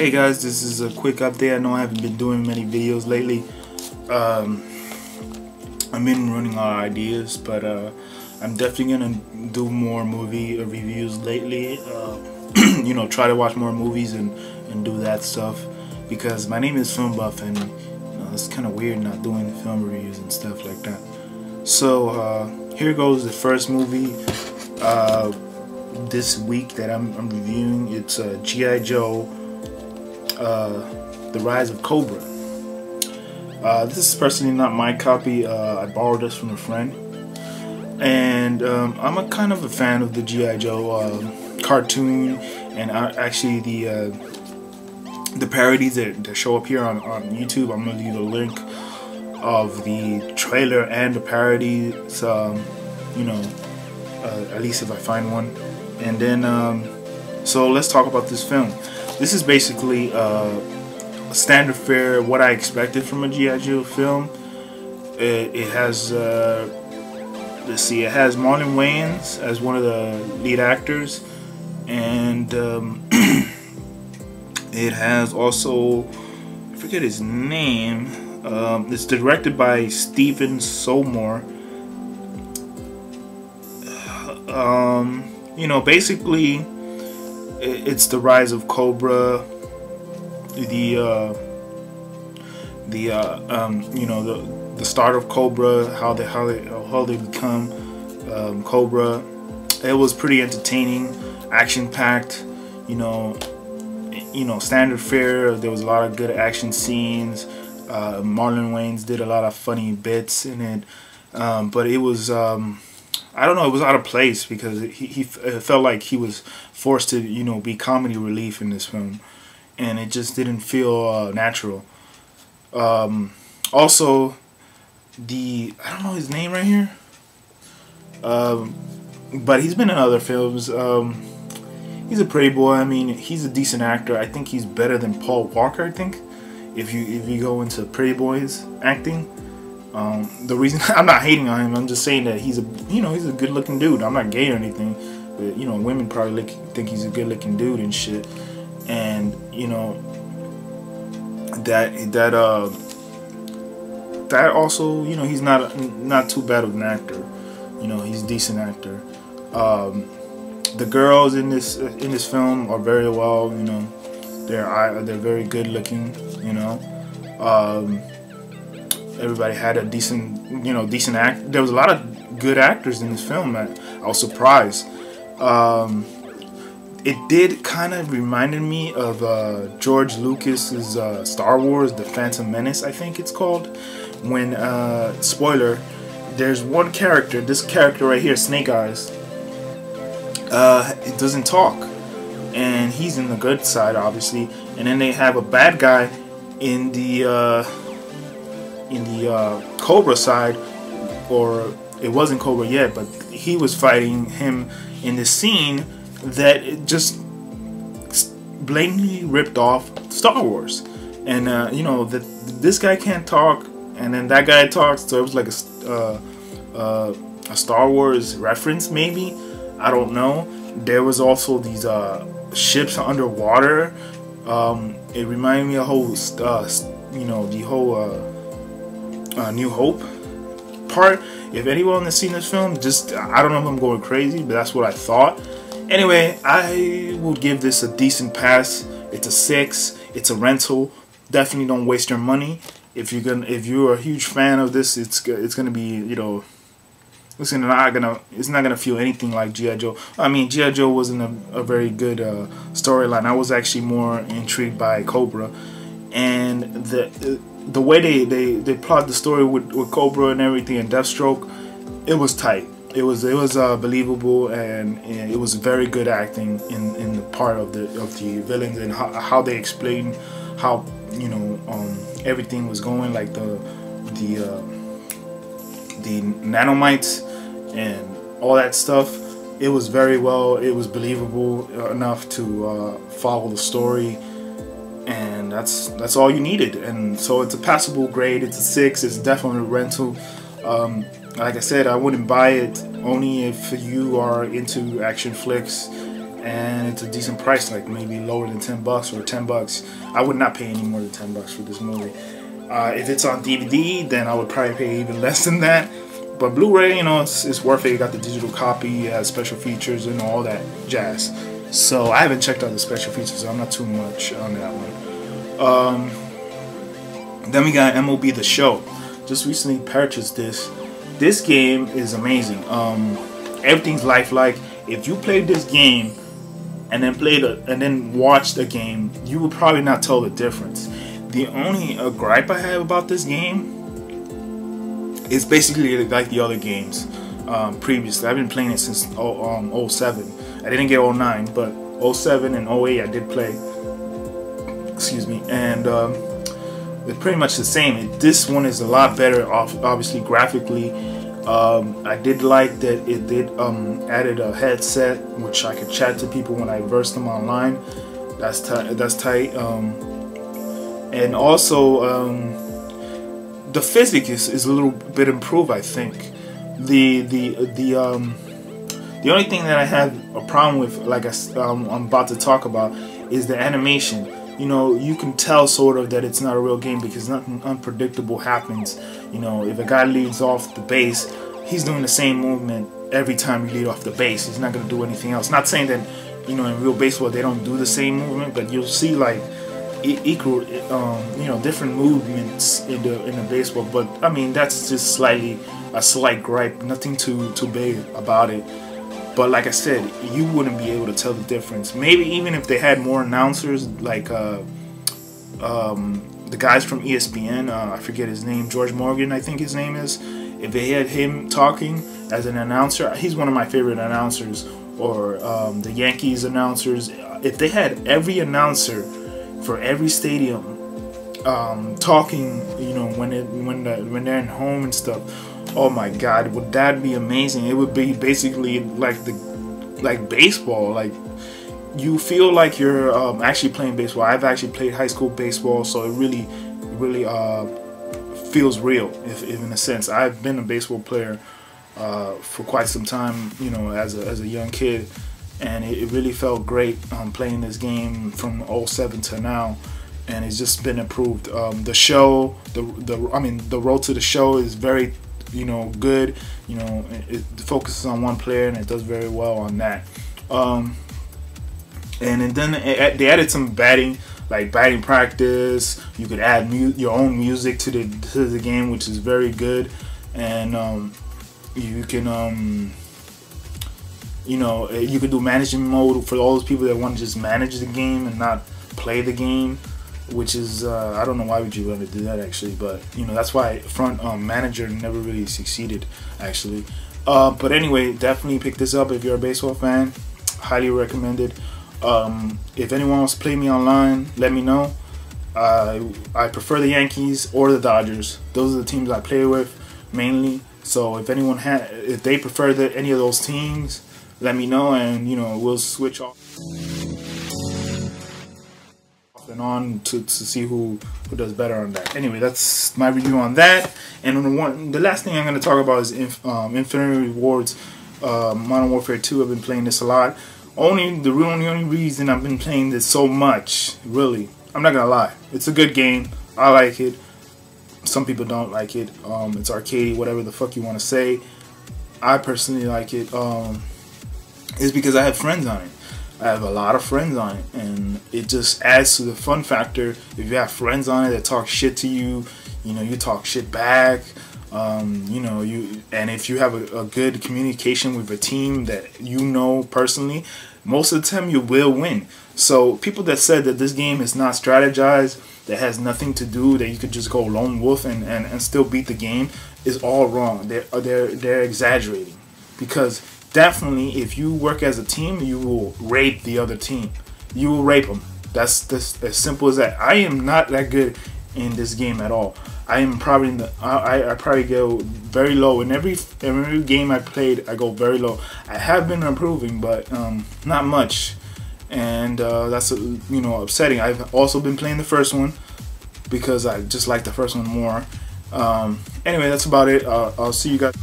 Hey guys, this is a quick update. I know I haven't been doing many videos lately. I've been running out of ideas, but I'm definitely gonna do more movie reviews lately. You know, try to watch more movies and do that stuff, because my name is Film Buff, and you know, it's kind of weird not doing film reviews and stuff like that. So here goes the first movie this week that I'm reviewing. It's G.I. Joe, The Rise of Cobra. This is personally not my copy. I borrowed this from a friend, and I'm a kind of a fan of the G.I. Joe cartoon, and actually the parodies that show up here on YouTube. I'm gonna leave a link of the trailer and the parodies, you know, at least if I find one. And then so let's talk about this film. This is basically standard fare, what I expected from a G.I. Joe film. It has let's see, it has Marlon Wayans as one of the lead actors, and it has also, I forget his name. It's directed by Steven Sommore. You know, basically it's the rise of Cobra, you know, the start of Cobra, how they become Cobra. It was pretty entertaining, action packed, you know, standard fare. There was a lot of good action scenes. Marlon Wayans did a lot of funny bits in it, but it was I don't know, it was out of place, because it felt like he was forced to, you know, be comedy relief in this film, and it just didn't feel natural. Also, I don't know his name right here, but he's been in other films. He's a pretty boy. I mean, he's a decent actor. I think he's better than Paul Walker, I think, if you go into Pretty Boys acting. The reason I'm not hating on him, I'm just saying that he's a good looking dude. I'm not gay or anything, but you know, women probably think he's a good looking dude and shit. And you know, that also, you know, he's not too bad of an actor. You know, he's a decent actor. The girls in this film are very well, you know, they're very good looking, you know. Everybody had a decent act. There was a lot of good actors in this film. I was surprised. It did kind of reminded me of George Lucas's Star Wars: The Phantom Menace, I think it's called. When spoiler, there's one character. This character right here, Snake Eyes. It doesn't talk, and he's in the good side, obviously. And then they have a bad guy in the Cobra side, or it wasn't Cobra yet, but he was fighting him in this scene that it just blatantly ripped off Star Wars. And you know, that this guy can't talk, and then that guy talks, so it was like a Star Wars reference, maybe. I don't know. There was also these ships underwater. It reminded me of you know, the whole New Hope part. If anyone has seen this film, just, I don't know if I'm going crazy, but that's what I thought. Anyway, I will give this a decent pass. It's a 6. It's a rental. Definitely don't waste your money. If you're a huge fan of this, it's gonna be, you know, it's not gonna feel anything like G.I. Joe. I mean, G.I. Joe wasn't a very good storyline. I was actually more intrigued by Cobra, and the way they plot the story with Cobra and everything, and Deathstroke, it was tight. It was believable, and it was very good acting in the part of the villains, and how they explained how, you know, everything was going, like the nanomites and all that stuff. It was very well. It was believable enough to follow the story. And that's all you needed. And so it's a passable grade. It's a 6. It's definitely a rental. Like I said, I wouldn't buy it only if you are into action flicks and it's a decent price, like maybe lower than $10 or $10. I would not pay any more than $10 for this movie. If it's on DVD, then I would probably pay even less than that. But Blu-ray, you know, it's worth it. You got the digital copy, special features, and all that jazz. So I haven't checked out the special features, so I'm not too much on that one. Then we got MLB The Show. Just recently purchased this. This game is amazing. Everything's lifelike. If you played this game and then watched a game, you would probably not tell the difference. The only gripe I have about this game is basically like the other games previously. I've been playing it since 07. I didn't get 09, but 07 and 08 I did play. Excuse me. And it's pretty much the same. This one is a lot better, obviously graphically. I did like that it did added a headset, which I could chat to people when I versed them online. That's tight. And also the physics is a little bit improved, I think. The only thing that I have a problem with, like I'm about to talk about, is the animation. You know, you can tell sort of that it's not a real game because nothing unpredictable happens. You know, if a guy leads off the base, he's doing the same movement every time you lead off the base. He's not going to do anything else. Not saying that, you know, in real baseball they don't do the same movement, but you'll see like equal, you know, different movements in the baseball. But I mean, that's just a slight gripe. Nothing too big about it. But like I said, you wouldn't be able to tell the difference. Maybe even if they had more announcers, like the guys from ESPN, I forget his name, George Morgan, I think his name is. If they had him talking as an announcer, he's one of my favorite announcers. Or the Yankees announcers. If they had every announcer for every stadium talking, you know, when they're in home and stuff. Oh my God, would that be amazing? It would be basically like baseball. Like you feel like you're actually playing baseball. I've actually played high school baseball, so it really feels real, if in a sense. I've been a baseball player for quite some time, you know, as a young kid, and it really felt great playing this game from 07 to now. And it's just been improved. The show, the road to the show is very, you know, good. You know, it focuses on one player and it does very well on that. And then they added some batting practice. You could add your own music to the game, which is very good. And you can you know, you could do management mode for all those people that want to just manage the game and not play the game. Which is, I don't know why would you want to do that actually, but you know, that's why Front Manager never really succeeded actually. But anyway, definitely pick this up if you're a baseball fan. Highly recommended. If anyone wants to play me online, let me know. I prefer the Yankees or the Dodgers. Those are the teams I play with mainly. So if anyone if they prefer any of those teams, let me know, and you know, we'll switch off and on to see who does better on that. Anyway, that's my review on that. And the last thing I'm going to talk about is Infinity Ward's Modern Warfare 2. I've been playing this a lot. The only reason I've been playing this so much, really, I'm not gonna lie, it's a good game. I like it. Some people don't like it. It's arcadey, whatever the fuck you want to say. I personally like it. Is because I have friends on it. I have a lot of friends on it, and it just adds to the fun factor. If you have friends on it that talk shit to you, you know, you talk shit back. You know, and if you have a good communication with a team that you know personally, most of the time you will win. So people that said that this game is not strategized, that has nothing to do, that you could just go lone wolf and still beat the game, is all wrong. They're exaggerating, because definitely if you work as a team, you will rape the other team. You will rape them. That's as simple as that. I am not that good in this game at all. I am probably I probably go very low in every game I played. I go very low. I have been improving, but not much, and that's you know, upsetting. I've also been playing the first one because I just like the first one more. Anyway, that's about it. I'll see you guys.